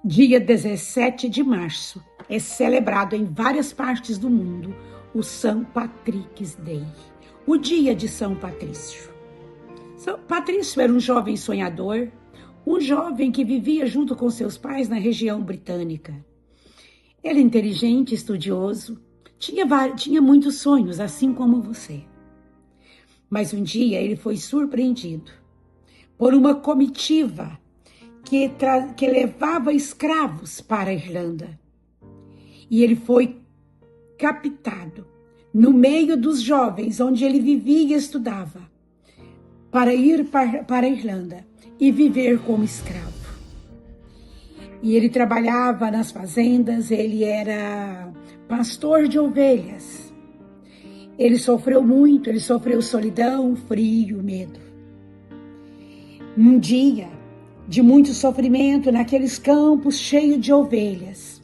Dia 17 de março é celebrado em várias partes do mundo o São Patrick's Day, o dia de São Patrício. São Patrício era um jovem sonhador, um jovem que vivia junto com seus pais na região britânica. Ele inteligente, estudioso, tinha muitos sonhos, assim como você. Mas um dia ele foi surpreendido por uma comitiva que levava escravos para a Irlanda. E ele foi captado no meio dos jovens, onde ele vivia e estudava, para ir para a Irlanda e viver como escravo. E ele trabalhava nas fazendas, ele era pastor de ovelhas. Ele sofreu muito, ele sofreu solidão, frio, medo. Um dia de muito sofrimento naqueles campos cheios de ovelhas,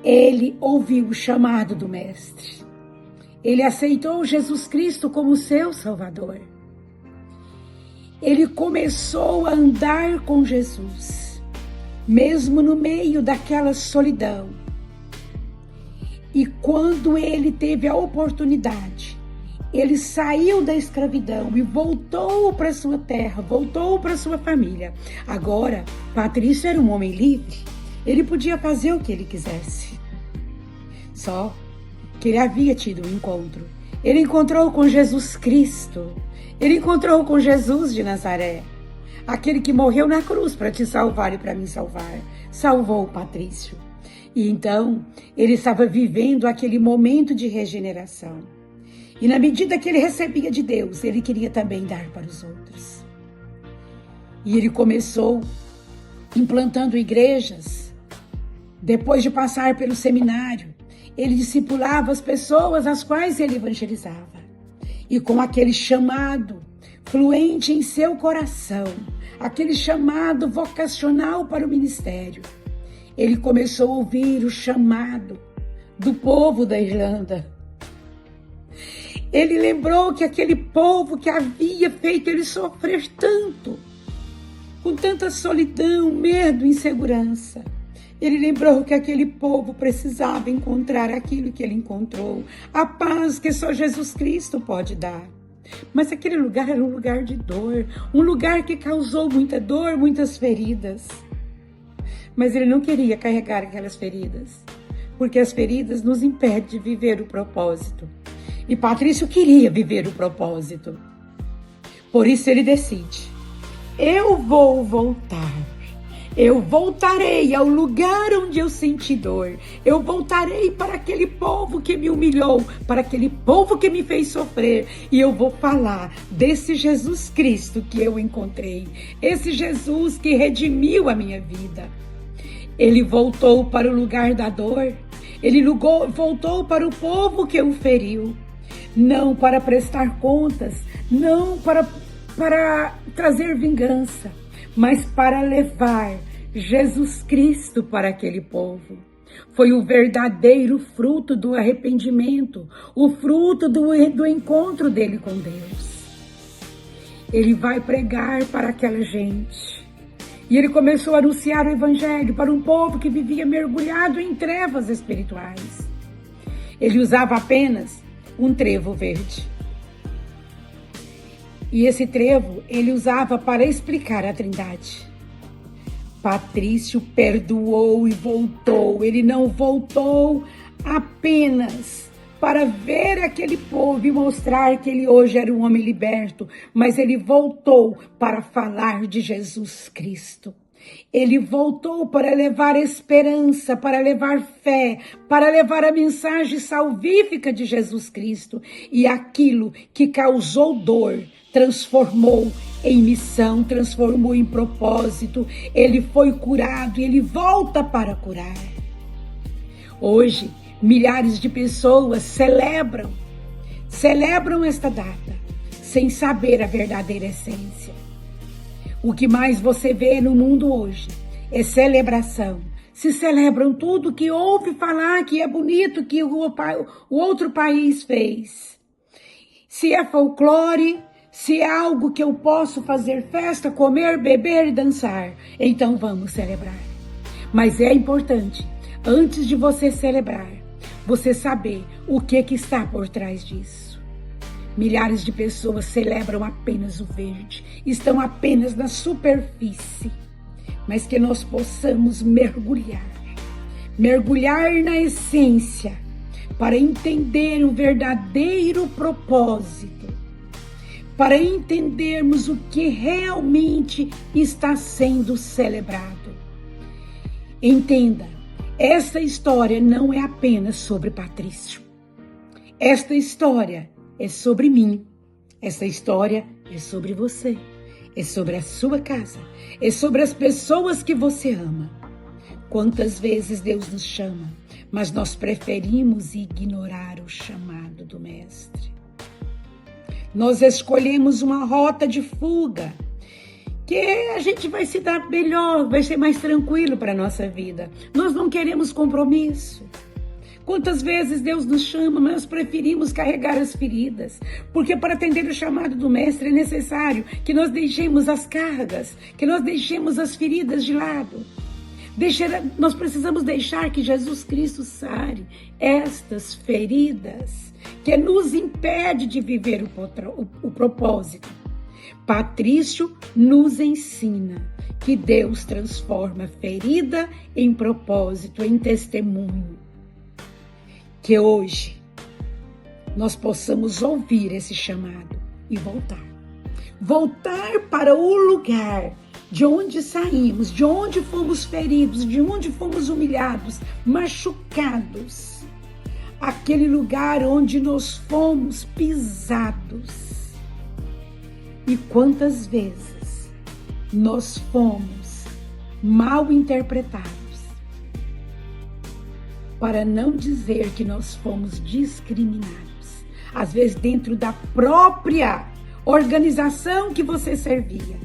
ele ouviu o chamado do Mestre. Ele aceitou Jesus Cristo como seu Salvador. Ele começou a andar com Jesus, mesmo no meio daquela solidão. E quando ele teve a oportunidade, ele saiu da escravidão e voltou para sua terra, voltou para sua família. Agora, Patrício era um homem livre. Ele podia fazer o que ele quisesse. Só que ele havia tido um encontro. Ele encontrou com Jesus Cristo. Ele encontrou com Jesus de Nazaré. Aquele que morreu na cruz para te salvar e para me salvar. Salvou Patrício. E então, ele estava vivendo aquele momento de regeneração. E na medida que ele recebia de Deus, ele queria também dar para os outros. E ele começou implantando igrejas. Depois de passar pelo seminário, ele discipulava as pessoas às quais ele evangelizava. E com aquele chamado fluente em seu coração, aquele chamado vocacional para o ministério, ele começou a ouvir o chamado do povo da Irlanda. Ele lembrou que aquele povo que havia feito ele sofrer tanto, com tanta solidão, medo, insegurança. Ele lembrou que aquele povo precisava encontrar aquilo que ele encontrou, a paz que só Jesus Cristo pode dar. Mas aquele lugar era um lugar de dor, um lugar que causou muita dor, muitas feridas. Mas ele não queria carregar aquelas feridas, porque as feridas nos impedem de viver o propósito. E Patrício queria viver o propósito. Por isso ele decide: eu vou voltar. Eu voltarei ao lugar onde eu senti dor. Eu voltarei para aquele povo que me humilhou, para aquele povo que me fez sofrer. E eu vou falar desse Jesus Cristo que eu encontrei. Esse Jesus que redimiu a minha vida. Ele voltou para o lugar da dor. Ele voltou para o povo que o feriu. Não para prestar contas, não para trazer vingança, mas para levar Jesus Cristo para aquele povo. Foi o verdadeiro fruto do arrependimento, o fruto do encontro dele com Deus. Ele vai pregar para aquela gente. E ele começou a anunciar o evangelho para um povo que vivia mergulhado em trevas espirituais. Ele usava apenas um trevo verde. E esse trevo ele usava para explicar a Trindade. Patrício perdoou e voltou. Ele não voltou apenas para ver aquele povo e mostrar que ele hoje era um homem liberto, mas ele voltou para falar de Jesus Cristo. Ele voltou para levar esperança, para levar fé, para levar a mensagem salvífica de Jesus Cristo. E aquilo que causou dor, transformou em missão, transformou em propósito. Ele foi curado e ele volta para curar. Hoje, milhares de pessoas celebram esta data, sem saber a verdadeira essência. O que mais você vê no mundo hoje é celebração. Se celebram tudo que ouve falar que é bonito, que o outro país fez. Se é folclore, se é algo que eu posso fazer festa, comer, beber e dançar, então vamos celebrar. Mas é importante, antes de você celebrar, você saber o que está por trás disso. Milhares de pessoas celebram apenas o verde, estão apenas na superfície, mas que nós possamos mergulhar na essência, para entender o verdadeiro propósito, para entendermos o que realmente está sendo celebrado. Entenda, esta história não é apenas sobre Patrício. Esta história é sobre mim. Esta história é sobre você. É sobre a sua casa. É sobre as pessoas que você ama. Quantas vezes Deus nos chama, mas nós preferimos ignorar o chamado do Mestre. Nós escolhemos uma rota de fuga, que a gente vai se dar melhor, vai ser mais tranquilo para a nossa vida. Nós não queremos compromisso. Quantas vezes Deus nos chama, mas nós preferimos carregar as feridas, porque para atender o chamado do Mestre é necessário que nós deixemos as cargas, que nós deixemos as feridas de lado. Nós precisamos deixar que Jesus Cristo sare estas feridas que nos impede de viver o propósito. Patrício nos ensina que Deus transforma ferida em propósito, em testemunho. Que hoje nós possamos ouvir esse chamado e voltar. Voltar para o lugar de onde saímos, de onde fomos feridos, de onde fomos humilhados, machucados. Aquele lugar onde nós fomos pisados. E quantas vezes nós fomos mal interpretados, para não dizer que nós fomos discriminados. Às vezes dentro da própria organização que você servia,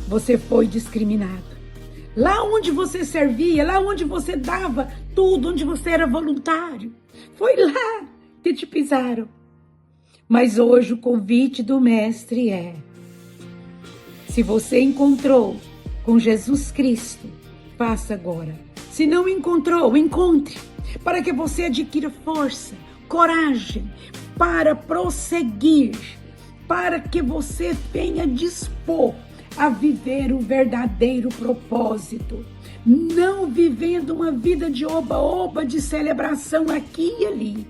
você foi discriminado. Lá onde você servia, lá onde você dava tudo, onde você era voluntário, foi lá que te pisaram. Mas hoje o convite do Mestre é: se você encontrou com Jesus Cristo, faça agora. Se não encontrou, encontre, para que você adquira força, coragem para prosseguir, para que você venha dispor a viver o verdadeiro propósito, não vivendo uma vida de oba-oba, de celebração aqui e ali,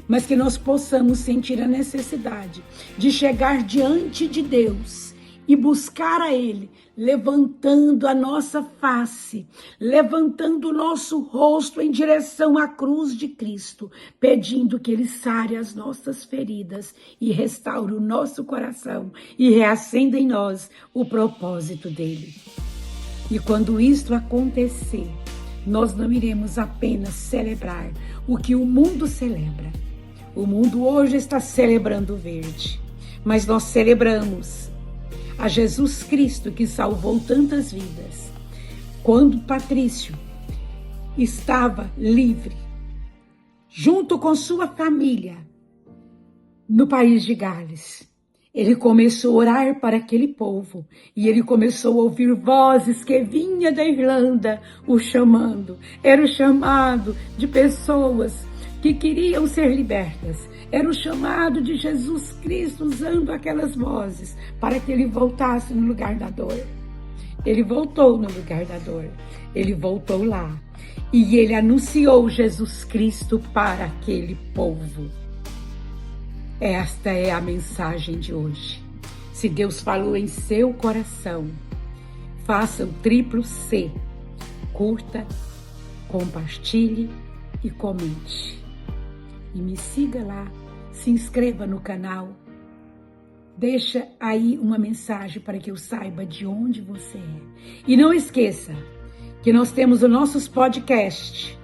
mas que nós possamos sentir a necessidade de chegar diante de Deus e buscar a Ele, levantando a nossa face, levantando o nosso rosto em direção à cruz de Cristo, pedindo que Ele sare as nossas feridas e restaure o nosso coração e reacenda em nós o propósito dEle. E quando isto acontecer, nós não iremos apenas celebrar o que o mundo celebra. O mundo hoje está celebrando o verde, mas nós celebramos a Jesus Cristo que salvou tantas vidas. Quando Patrício estava livre, junto com sua família, no país de Gales, ele começou a orar para aquele povo e ele começou a ouvir vozes que vinham da Irlanda o chamando. Era o chamado de pessoas que queriam ser libertas. Era o chamado de Jesus Cristo usando aquelas vozes para que ele voltasse no lugar da dor. Ele voltou no lugar da dor. Ele voltou lá e ele anunciou Jesus Cristo para aquele povo. Esta é a mensagem de hoje. Se Deus falou em seu coração, faça o triplo C. Curta, compartilhe e comente. E me siga lá, se inscreva no canal, deixa aí uma mensagem para que eu saiba de onde você é. E não esqueça que nós temos os nossos podcasts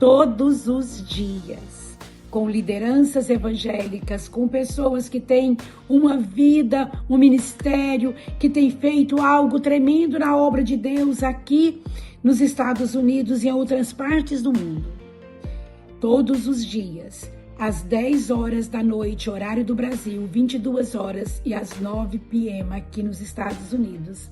todos os dias, com lideranças evangélicas, com pessoas que têm uma vida, um ministério, que têm feito algo tremendo na obra de Deus aqui nos Estados Unidos e em outras partes do mundo. Todos os dias, às 10 horas da noite, horário do Brasil, 22 horas e às 9 p.m. aqui nos Estados Unidos.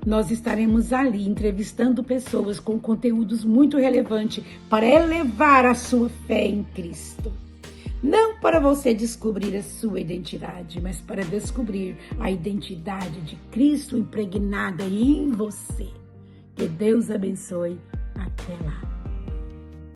Nós estaremos ali entrevistando pessoas com conteúdos muito relevantes para elevar a sua fé em Cristo. Não para você descobrir a sua identidade, mas para descobrir a identidade de Cristo impregnada em você. Que Deus abençoe. Até lá.